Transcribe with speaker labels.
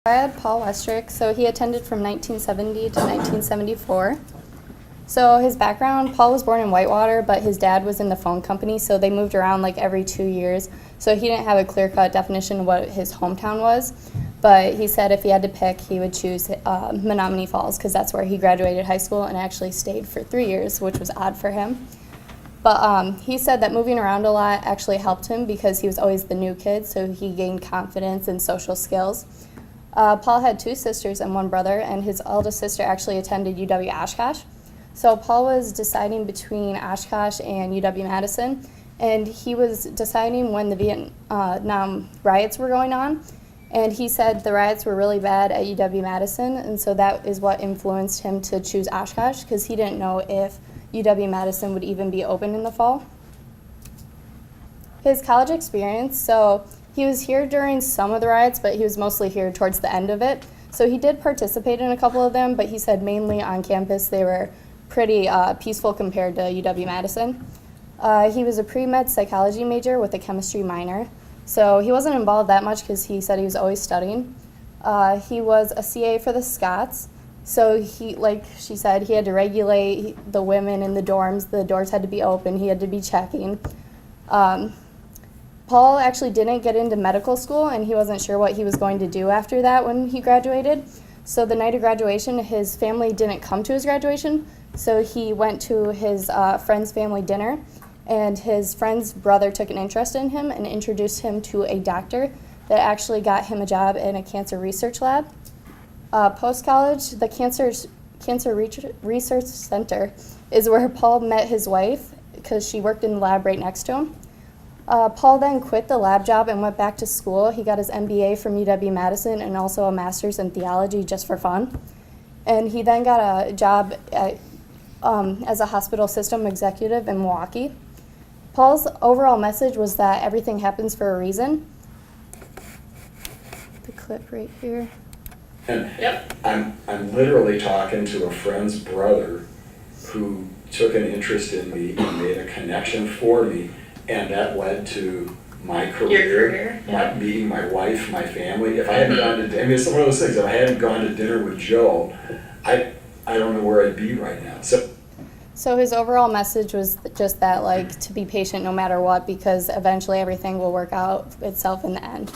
Speaker 1: I had Paul Westrick, so he attended from 1970 to 1974. So his background, Paul was born in Whitewater, but his dad was in the phone company, so they moved around like every 2 years. So he didn't have a clear-cut definition of what his hometown was, but he said if he had to pick, he would choose Menominee Falls, because that's where he graduated high school and actually stayed for 3 years, which was odd for him. But he said that moving around a lot actually helped him because he was always the new kid, so he gained confidence and social skills. Paul had 2 sisters and 1 brother, and his eldest sister actually attended UW-Oshkosh. So Paul was deciding between Oshkosh and UW-Madison, and he was deciding when the Vietnam riots were going on, and he said the riots were really bad at UW-Madison, and so that is what influenced him to choose Oshkosh, because he didn't know if UW-Madison would even be open in the fall. His college experience, so he was here during some of the riots, but he was mostly here towards the end of it. So he did participate in a couple of them, but he said mainly on campus they were pretty peaceful compared to UW-Madison. He was a pre-med psychology major with a chemistry minor. So he wasn't involved that much because he said he was always studying. He was a CA for the Scots. So he, like she said, he had to regulate the women in the dorms. The doors had to be open. He had to be checking. Paul actually didn't get into medical school, and he wasn't sure what he was going to do after that when he graduated. So the night of graduation, his family didn't come to his graduation, so he went to his friend's family dinner, and his friend's brother took an interest in him and introduced him to a doctor that actually got him a job in a cancer research lab. Post-college, the Cancer Research Center is where Paul met his wife because she worked in the lab right next to him. Paul then quit the lab job and went back to school. He got his MBA from UW-Madison and also a master's in theology just for fun. And he then got a job as a hospital system executive in Milwaukee. Paul's overall message was that everything happens for a reason. The clip right here.
Speaker 2: And yep. I'm literally talking to a friend's brother who took an interest in me and made a connection for me. And that led to my career,
Speaker 3: yeah.
Speaker 2: Meeting my wife, my family. If I hadn't gone to, I mean, it's one of those things, if I hadn't gone to dinner with Joe, I don't know where I'd be right now.
Speaker 1: So his overall message was just that, like, to be patient no matter what, because eventually everything will work out itself in the end.